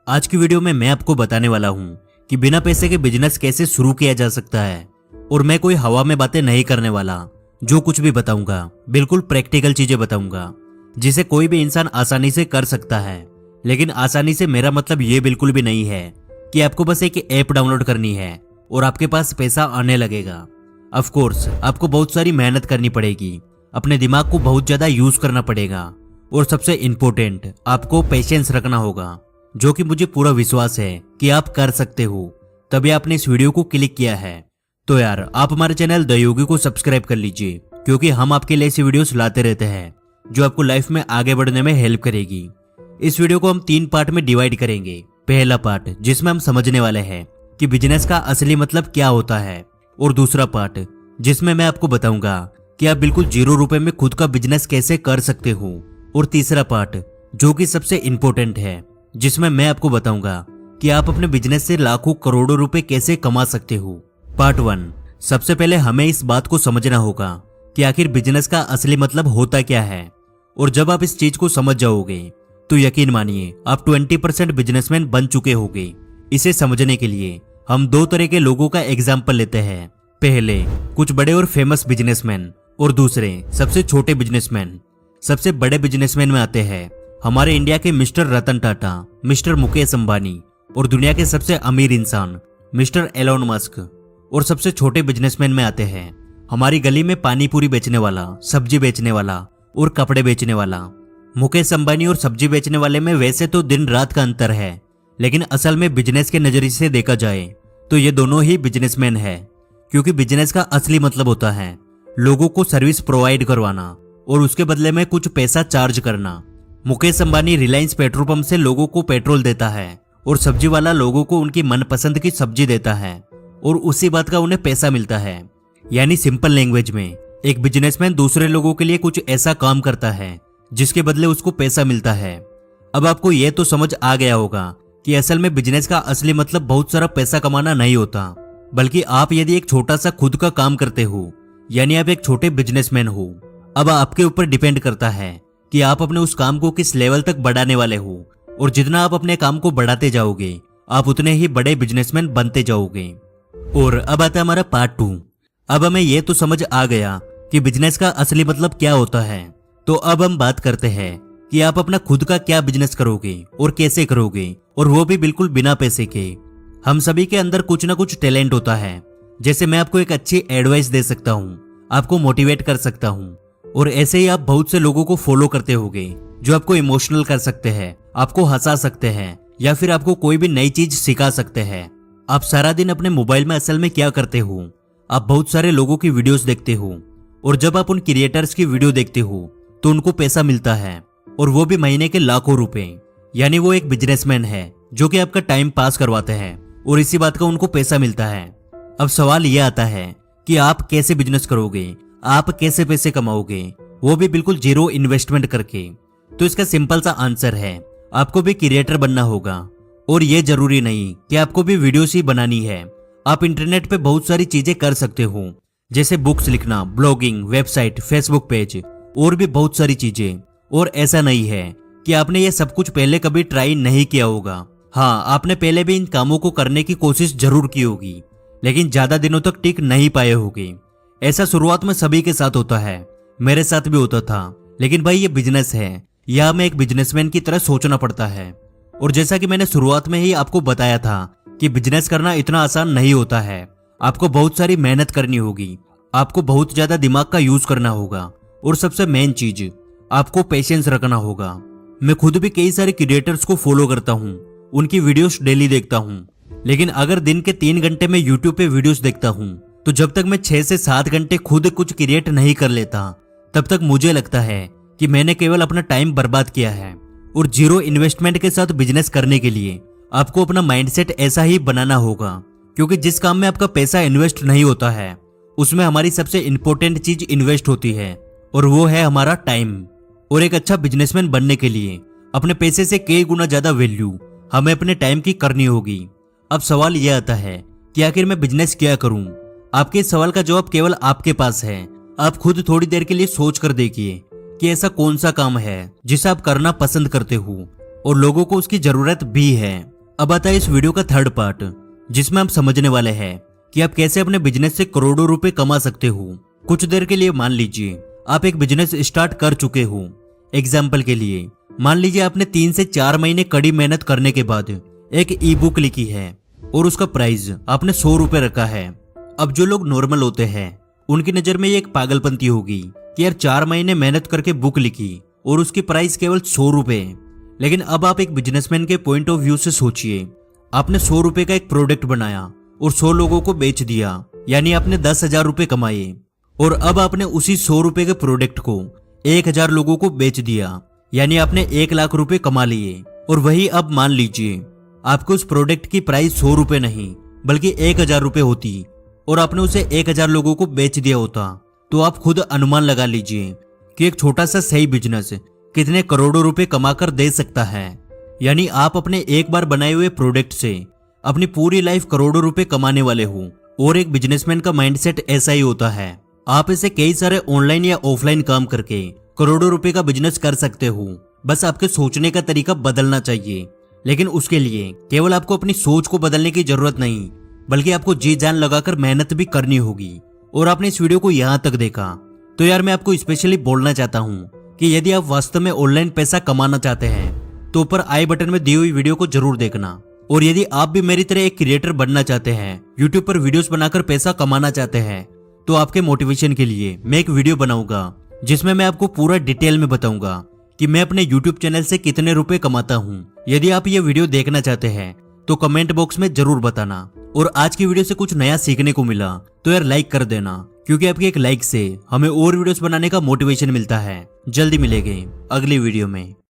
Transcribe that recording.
आज की वीडियो में मैं आपको बताने वाला हूँ कि बिना पैसे के बिजनेस कैसे शुरू किया जा सकता है। और मैं कोई हवा में बातें नहीं करने वाला। जो कुछ भी बताऊंगा बिल्कुल प्रैक्टिकल चीजें बताऊंगा जिसे कोई भी इंसान आसानी से कर सकता है। लेकिन आसानी से मेरा मतलब ये बिल्कुल भी नहीं है कि आपको बस एक ऐप डाउनलोड करनी है और आपके पास पैसा आने लगेगा। ऑफ कोर्स आपको बहुत सारी मेहनत करनी पड़ेगी, अपने दिमाग को बहुत ज्यादा यूज करना पड़ेगा और सबसे इंपॉर्टेंट आपको पेशेंस रखना होगा, जो कि मुझे पूरा विश्वास है कि आप कर सकते हो। तभी आपने इस वीडियो को क्लिक किया है। तो यार आप हमारे चैनल द योगी को सब्सक्राइब कर लीजिए, क्योंकि हम आपके लिए ऐसी वीडियोस लाते रहते हैं जो आपको लाइफ में आगे बढ़ने में हेल्प करेगी। इस वीडियो को हम 3 पार्ट में डिवाइड करेंगे। पहला पार्ट जिसमें हम समझने वाले हैं कि बिजनेस का असली मतलब क्या होता है, और दूसरा पार्ट जिसमें मैं आपको बताऊंगा कि आप बिल्कुल 0 रुपए में खुद का बिजनेस कैसे कर सकते हो, और तीसरा पार्ट जो कि सबसे इंपॉर्टेंट है जिसमें मैं आपको बताऊंगा कि आप अपने बिजनेस से लाखों करोड़ों रुपए कैसे कमा सकते हो। पार्ट 1। सबसे पहले हमें इस बात को समझना होगा कि आखिर बिजनेस का असली मतलब होता क्या है। और जब आप इस चीज को समझ जाओगे तो यकीन मानिए आप 20% बिजनेसमैन बन चुके होंगे। इसे समझने के लिए हम 2 तरह के लोगों का एग्जाम्पल लेते हैं। पहले कुछ बड़े और फेमस बिजनेसमैन, और दूसरे सबसे छोटे बिजनेसमैन। सबसे बड़े बिजनेसमैन में आते हैं हमारे इंडिया के मिस्टर रतन टाटा, मिस्टर मुकेश अंबानी, और दुनिया के सबसे अमीर इंसान मिस्टर एलोन मस्क। और सबसे छोटे बिजनेसमैन में आते हैं हमारी गली में पानी पूरी बेचने वाला, सब्जी बेचने वाला और कपड़े बेचने वाला। मुकेश अंबानी और सब्जी बेचने वाले में वैसे तो दिन रात का अंतर है, लेकिन असल में बिजनेस के नजरिए से देखा जाए तो ये दोनों ही बिजनेसमैन है। क्योंकि बिजनेस का असली मतलब होता है लोगों को सर्विस प्रोवाइड करवाना और उसके बदले में कुछ पैसा चार्ज करना। मुकेश अंबानी रिलायंस पेट्रोल पंप से लोगों को पेट्रोल देता है और सब्जी वाला लोगों को उनकी मनपसंद की सब्जी देता है और उसी बात का उन्हें पैसा मिलता है। यानी सिंपल लैंग्वेज में एक बिजनेसमैन दूसरे लोगों के लिए कुछ ऐसा काम करता है जिसके बदले उसको पैसा मिलता है। अब आपको यह तो समझ आ गया होगा कि असल में बिजनेस का असली मतलब बहुत सारा पैसा कमाना नहीं होता, बल्कि आप यदि एक छोटा सा खुद का काम करते हो, यानी आप एक छोटे बिजनेसमैन हो। अब आपके ऊपर डिपेंड करता है कि आप अपने उस काम को किस लेवल तक बढ़ाने वाले हो, और जितना आप अपने काम को बढ़ाते जाओगे आप उतने ही बड़े बिजनेसमैन बनते जाओगे। और अब आता है हमारा पार्ट 2। अब हमें यह तो समझ आ गया कि बिजनेस का असली मतलब क्या होता है, तो अब हम बात करते हैं कि आप अपना खुद का क्या बिजनेस करोगे और कैसे करोगे, और वो भी बिल्कुल बिना पैसे के। हम सभी के अंदर कुछ ना कुछ टैलेंट होता है। जैसे मैं आपको एक अच्छी एडवाइस दे सकता हूँ, आपको मोटिवेट कर सकता हूँ, और ऐसे ही आप बहुत से लोगों को फॉलो करते होंगे जो आपको इमोशनल कर सकते हैं, आपको हंसा सकते हैं, या फिर आपको कोई भी नई चीज सिखा सकते हैं। आप सारा दिन अपने मोबाइल में असल में क्या करते हो, आप बहुत सारे लोगों की वीडियोस देखते हो, और जब आप उन क्रिएटर्स की वीडियो देखते हो तो उनको पैसा मिलता है, और वो भी महीने के लाखों रुपए। यानी वो एक बिजनेसमैन है जो कि आपका टाइम पास करवाते हैं, और इसी बात का उनको पैसा मिलता है। अब सवाल यह आता है कि आप कैसे बिजनेस करोगे, आप कैसे पैसे कमाओगे, वो भी बिल्कुल 0 इन्वेस्टमेंट करके। तो इसका सिंपल सा आंसर है आपको भी क्रिएटर बनना होगा। और ये जरूरी नहीं कि आपको भी वीडियोस ही बनानी है, आप इंटरनेट पे बहुत सारी चीजें कर सकते हो, जैसे बुक्स लिखना, ब्लॉगिंग, वेबसाइट, फेसबुक पेज, और भी बहुत सारी चीजें। और ऐसा नहीं है कि आपने ये सब कुछ पहले कभी ट्राई नहीं किया होगा। हाँ, आपने पहले भी इन कामों को करने की कोशिश जरूर की होगी, लेकिन ज्यादा दिनों तक टिक नहीं पाए होगे। ऐसा शुरुआत में सभी के साथ होता है, मेरे साथ भी होता था। लेकिन भाई ये बिजनेस है, यह हमें एक बिजनेसमैन की तरह सोचना पड़ता है। और जैसा कि मैंने शुरुआत में ही आपको बताया था कि बिजनेस करना इतना आसान नहीं होता है। आपको बहुत सारी मेहनत करनी होगी, आपको बहुत ज्यादा दिमाग का यूज करना होगा, और सबसे मेन चीज आपको पेशेंस रखना होगा। मैं खुद भी कई सारे क्रिएटर्स को फॉलो करता हूँ, उनकी वीडियोस डेली देखता हूँ। लेकिन अगर दिन के 3 घंटे में यूट्यूब पे वीडियोस देखता हूँ, तो जब तक मैं 6 से 7 घंटे खुद कुछ क्रिएट नहीं कर लेता, तब तक मुझे लगता है कि मैंने केवल अपना टाइम बर्बाद किया है। और 0 इन्वेस्टमेंट के साथ बिजनेस करने के लिए आपको अपना माइंडसेट ऐसा ही बनाना होगा, क्योंकि जिस काम में आपका पैसा इन्वेस्ट नहीं होता है उसमें हमारी सबसे इंपॉर्टेंट चीज इन्वेस्ट होती है, और वो है हमारा टाइम। और एक अच्छा बिजनेसमैन बनने के लिए अपने पैसे से कई गुना ज्यादा वैल्यू हमें अपने टाइम की करनी होगी। अब सवाल यह आता है कि आखिर मैं बिजनेस क्या करूं? आपके इस सवाल का जवाब केवल आपके पास है। आप खुद थोड़ी देर के लिए सोच कर देखिए कि ऐसा कौन सा काम है जिसे आप करना पसंद करते हो और लोगों को उसकी जरूरत भी है। अब आता है इस वीडियो का थर्ड पार्ट, जिसमें हम समझने वाले हैं कि आप कैसे अपने बिजनेस से करोड़ों रुपए कमा सकते हो। कुछ देर के लिए मान लीजिए आप एक बिजनेस स्टार्ट कर चुके हो। एग्जाम्पल के लिए मान लीजिए आपने 3 से 4 महीने कड़ी मेहनत करने के बाद एक ई बुक लिखी है और उसका प्राइस आपने 100 रुपए रखा है। अब जो लोग नॉर्मल होते हैं उनकी नजर में ये एक पागलपंती होगी कि यार 4 महीने मेहनत करके बुक लिखी और उसकी प्राइस केवल 100 रुपए। लेकिन अब आप एक बिजनेसमैन के पॉइंट ऑफ व्यू से सोचिए, आपने 100 रुपए का एक प्रोडक्ट बनाया और 100 लोगों को बेच दिया, यानी आपने 10,000 रुपए कमाए। और अब आपने उसी 100 रुपए के प्रोडक्ट को 1,000 लोगों को बेच दिया, यानी आपने 1 लाख रुपए कमा लिए। और वही अब मान लीजिए आपको उस प्रोडक्ट की प्राइस 100 रुपए नहीं बल्कि 1,000 रुपए होती और आपने उसे 1,000 लोगों को बेच दिया होता, तो आप खुद अनुमान लगा लीजिए कि एक छोटा सा सही बिजनेस कितने करोड़ों रुपए कमाकर दे सकता है। यानी आप अपने एक बार बनाए हुए प्रोडक्ट से अपनी पूरी लाइफ करोड़ों रुपए कमाने वाले हो। और एक बिजनेसमैन का माइंडसेट ऐसा ही होता है। आप इसे कई सारे ऑनलाइन या ऑफलाइन काम करके करोड़ों रुपए का बिजनेस कर सकते हो। बस आपके सोचने का तरीका बदलना चाहिए। लेकिन उसके लिए केवल आपको अपनी सोच को बदलने की जरूरत नहीं, बल्कि आपको जी जान लगाकर मेहनत भी करनी होगी। और आपने इस वीडियो को यहाँ तक देखा तो यार मैं आपको स्पेशली बोलना चाहता हूँ कि यदि आप वास्तव में ऑनलाइन पैसा कमाना चाहते हैं तो ऊपर आई बटन में दी हुई वीडियो को जरूर देखना। और यदि आप भी मेरी तरह एक क्रिएटर बनना चाहते हैं, यूट्यूब पर वीडियोस बनाकर पैसा कमाना चाहते हैं, तो आपके मोटिवेशन के लिए मैं एक वीडियो बनाऊंगा जिसमें मैं आपको पूरा डिटेल में बताऊंगा कि मैं अपने यूट्यूब चैनल से कितने रुपए कमाता हूँ। यदि आप ये वीडियो देखना चाहते हैं तो कमेंट बॉक्स में जरूर बताना। और आज की वीडियो से कुछ नया सीखने को मिला तो यार लाइक कर देना, क्योंकि आपके एक लाइक से हमें और वीडियोस बनाने का मोटिवेशन मिलता है। जल्दी मिलेंगे अगली वीडियो में।